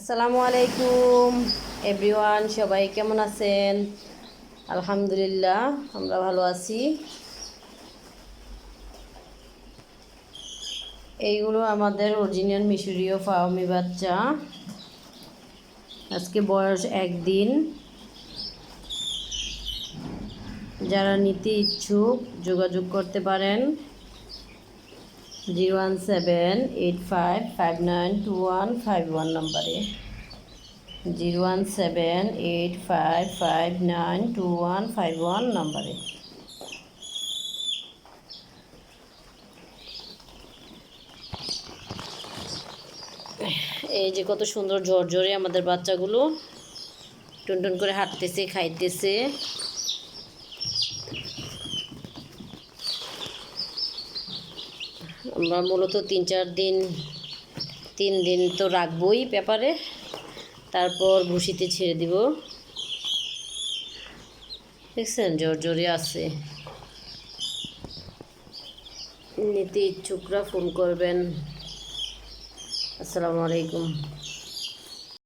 আসসালামু আলাইকুম এভরিওয়ান, সবাই কেমন আছেন? আলহামদুলিল্লাহ, আমরা ভালো আছি। এইগুলো আমাদের অরিজিনাল মিশরীয় ফাওমি বাচ্চা। আজকে বয়স 1 দিন। যারা নিতে ইচ্ছুক যোগাযোগ করতে পারেন 01785592151 নম্বরে। 01785592151 নম্বরে। এই যে কত সুন্দর ঝরঝরে আমাদের বাচ্চাগুলো টুনটুন করে হাঁটতেছে, খাইতেছে। আমরা মূলত 3 দিন তো রাখবই পেপারে, তারপর ভুসিতে ছেড়ে দিব। দেখছেন ঝরঝরে আছে। নিতে ইচ্ছুকরা ফোন করবেন। আসসালামু আলাইকুম।